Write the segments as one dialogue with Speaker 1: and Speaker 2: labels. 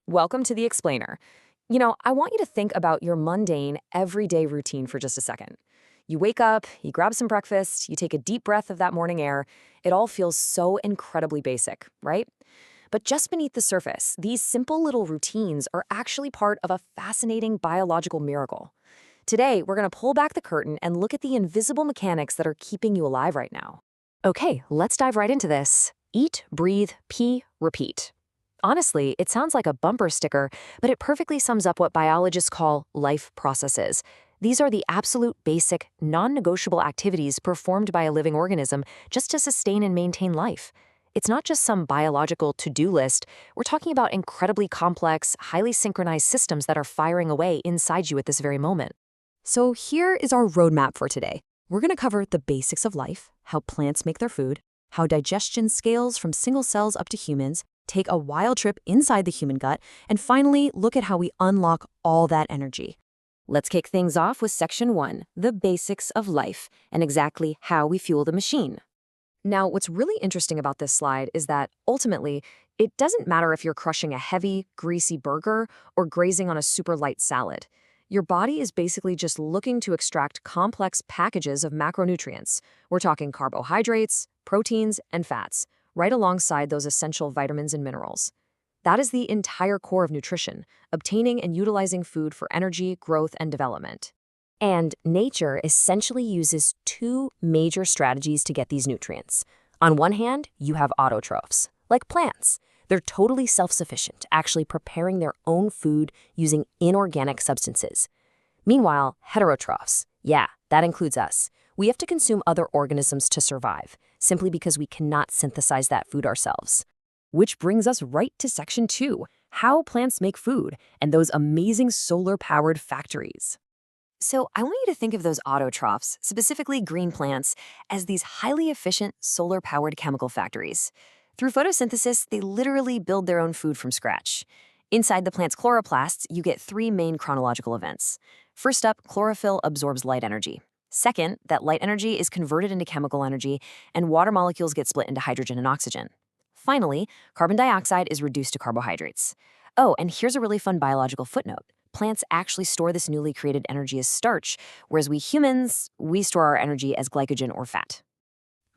Speaker 1: Welcome to the Explainer. I want you to think about your mundane, everyday routine for just a second. You wake up, you grab some breakfast, you take a deep breath of that morning air. It all feels so incredibly basic, right? But just beneath the surface, these simple little routines are actually part of a fascinating biological miracle. Today, we're going to pull back the curtain and look at the invisible mechanics that are keeping you alive right now. Okay, let's dive right into this. Eat, breathe, pee, repeat. Honestly, it sounds like a bumper sticker, but it perfectly sums up what biologists call life processes. These are the absolute basic, non-negotiable activities performed by a living organism just to sustain and maintain life. It's not just some biological to-do list. We're talking about incredibly complex, highly synchronized systems that are firing away inside you at this very moment. So here is our roadmap for today. We're going to cover the basics of life, how plants make their food, how digestion scales from single cells up to humans, take a wild trip inside the human gut, and finally look at how we unlock all that energy. Let's kick things off with Section 1, the basics of life, and exactly how we fuel the machine. Now, what's really interesting about this slide is that, ultimately, it doesn't matter if you're crushing a heavy, greasy burger or grazing on a super light salad. Your body is basically just looking to extract complex packages of macronutrients. We're talking carbohydrates, proteins, and fats, right alongside those essential vitamins and minerals. That is the entire core of nutrition, obtaining and utilizing food for energy, growth, and development. And nature essentially uses two major strategies to get these nutrients. On one hand, you have autotrophs, like plants. They're totally self-sufficient, actually preparing their own food using inorganic substances. Meanwhile, heterotrophs, yeah, that includes us. We have to consume other organisms to survive, simply because we cannot synthesize that food ourselves. Which brings us right to Section 2, how plants make food, and those amazing solar-powered factories. So I want you to think of those autotrophs, specifically green plants, as these highly efficient solar-powered chemical factories. Through photosynthesis, they literally build their own food from scratch. Inside the plant's chloroplasts, you get three main chronological events. First up, chlorophyll absorbs light energy. Second, that light energy is converted into chemical energy, and water molecules get split into hydrogen and oxygen. Finally, carbon dioxide is reduced to carbohydrates. Oh, and here's a really fun biological footnote. Plants actually store this newly created energy as starch, whereas we humans, we store our energy as glycogen or fat.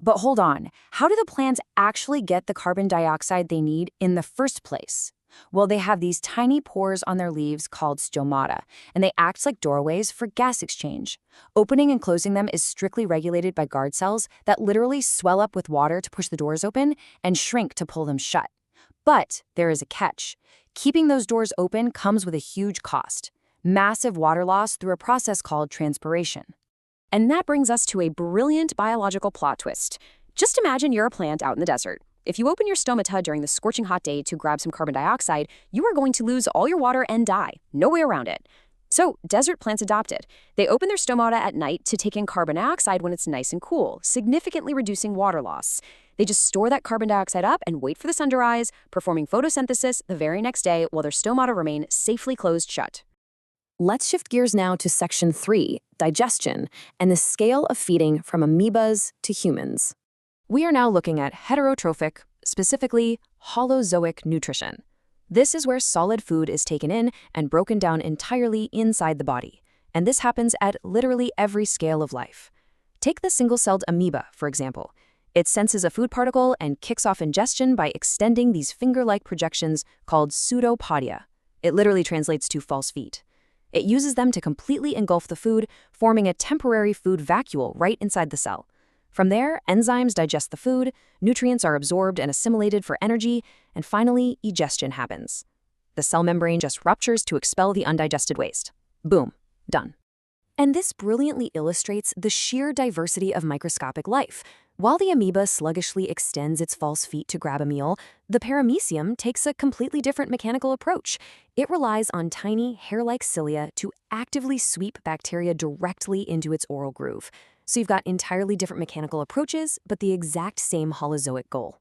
Speaker 2: But hold on, how do the plants actually get the carbon dioxide they need in the first place? Well, they have these tiny pores on their leaves called stomata, and they act like doorways for gas exchange. Opening and closing them is strictly regulated by guard cells that literally swell up with water to push the doors open and shrink to pull them shut. But there is a catch. Keeping those doors open comes with a huge cost: massive water loss through a process called transpiration. And that brings us to a brilliant biological plot twist. Just imagine you're a plant out in the desert. If you open your stomata during the scorching hot day to grab some carbon dioxide, you are going to lose all your water and die. No way around it. So, desert plants adopted. They open their stomata at night to take in carbon dioxide when it's nice and cool, significantly reducing water loss. They just store that carbon dioxide up and wait for the sun to rise, performing photosynthesis the very next day while their stomata remain safely closed shut.
Speaker 1: Let's shift gears now to Section 3, digestion, and the scale of feeding from amoebas to humans. We are now looking at heterotrophic, specifically holozoic nutrition. This is where solid food is taken in and broken down entirely inside the body, and this happens at literally every scale of life. Take the single-celled amoeba, for example. It senses a food particle and kicks off ingestion by extending these finger-like projections called pseudopodia. It literally translates to false feet. It uses them to completely engulf the food, forming a temporary food vacuole right inside the cell. From there, enzymes digest the food, nutrients are absorbed and assimilated for energy, and finally, egestion happens. The cell membrane just ruptures to expel the undigested waste. Boom, done. And this brilliantly illustrates the sheer diversity of microscopic life. While the amoeba sluggishly extends its false feet to grab a meal, the paramecium takes a completely different mechanical approach. It relies on tiny, hair-like cilia to actively sweep bacteria directly into its oral groove. So you've got entirely different mechanical approaches, but the exact same holozoic goal.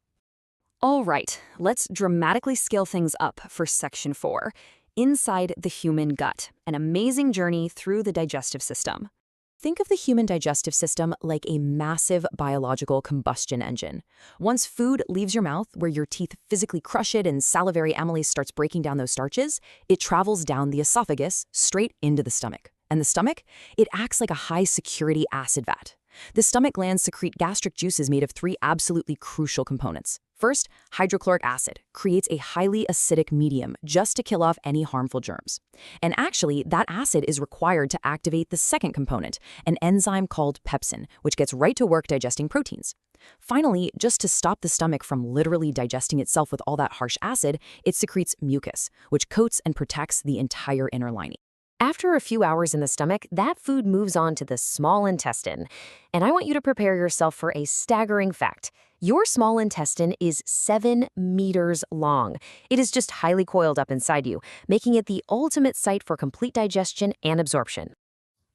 Speaker 1: All right, let's dramatically scale things up for Section 4, inside the human gut, an amazing journey through the digestive system. Think of the human digestive system like a massive biological combustion engine. Once food leaves your mouth, where your teeth physically crush it and salivary amylase starts breaking down those starches, it travels down the esophagus straight into the stomach. And the stomach? It acts like a high-security acid vat. The stomach glands secrete gastric juices made of three absolutely crucial components. First, hydrochloric acid creates a highly acidic medium just to kill off any harmful germs. And actually, that acid is required to activate the second component, an enzyme called pepsin, which gets right to work digesting proteins. Finally, just to stop the stomach from literally digesting itself with all that harsh acid, it secretes mucus, which coats and protects the entire inner lining. After a few hours in the stomach, that food moves on to the small intestine. And I want you to prepare yourself for a staggering fact. Your small intestine is 7 meters long. It is just highly coiled up inside you, making it the ultimate site for complete digestion and absorption.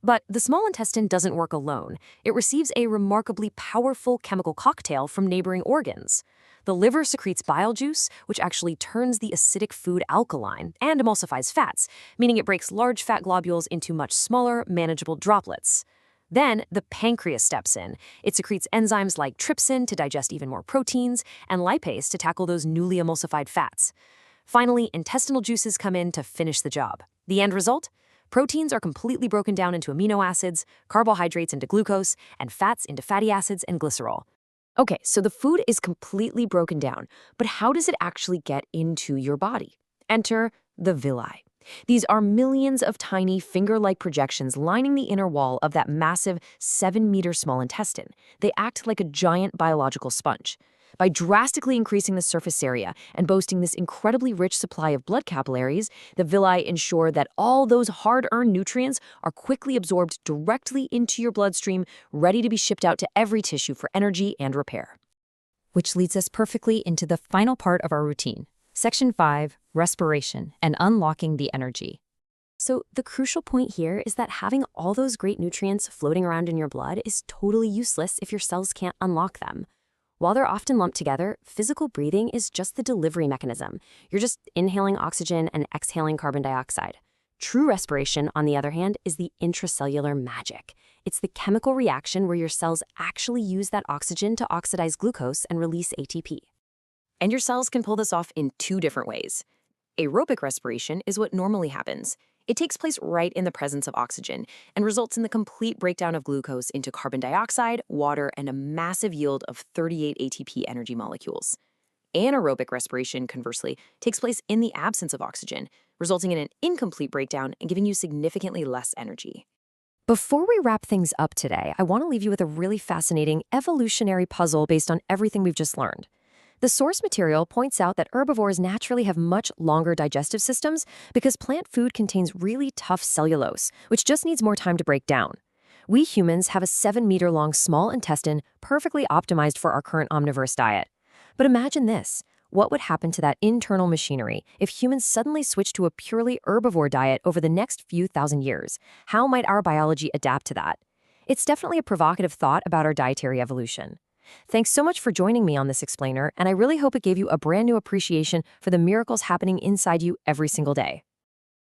Speaker 1: But the small intestine doesn't work alone. It receives a remarkably powerful chemical cocktail from neighboring organs. The liver secretes bile juice, which actually turns the acidic food alkaline and emulsifies fats, meaning it breaks large fat globules into much smaller, manageable droplets. Then, the pancreas steps in. It secretes enzymes like trypsin to digest even more proteins and lipase to tackle those newly emulsified fats. Finally, intestinal juices come in to finish the job. The end result? Proteins are completely broken down into amino acids, carbohydrates into glucose, and fats into fatty acids and glycerol. Okay, so the food is completely broken down, but how does it actually get into your body? Enter the villi. These are millions of tiny finger-like projections lining the inner wall of that massive 7-meter small intestine. They act like a giant biological sponge. By drastically increasing the surface area and boasting this incredibly rich supply of blood capillaries, the villi ensure that all those hard-earned nutrients are quickly absorbed directly into your bloodstream, ready to be shipped out to every tissue for energy and repair. Which leads us perfectly into the final part of our routine. Section 5, respiration and unlocking the energy. So the crucial point here is that having all those great nutrients floating around in your blood is totally useless if your cells can't unlock them. While they're often lumped together, physical breathing is just the delivery mechanism. You're just inhaling oxygen and exhaling carbon dioxide. True respiration, on the other hand, is the intracellular magic. It's the chemical reaction where your cells actually use that oxygen to oxidize glucose and release ATP. And your cells can pull this off in two different ways. Aerobic respiration is what normally happens. It takes place right in the presence of oxygen and results in the complete breakdown of glucose into carbon dioxide, water, and a massive yield of 38 ATP energy molecules. Anaerobic respiration, conversely, takes place in the absence of oxygen, resulting in an incomplete breakdown and giving you significantly less energy. Before we wrap things up today, I want to leave you with a really fascinating evolutionary puzzle based on everything we've just learned. The source material points out that herbivores naturally have much longer digestive systems because plant food contains really tough cellulose, which just needs more time to break down. We humans have a 7-meter-long small intestine perfectly optimized for our current omnivorous diet. But imagine this. What would happen to that internal machinery if humans suddenly switched to a purely herbivore diet over the next few thousand years? How might our biology adapt to that? It's definitely a provocative thought about our dietary evolution. Thanks so much for joining me on this explainer, and I really hope it gave you a brand new appreciation for the miracles happening inside you every single day.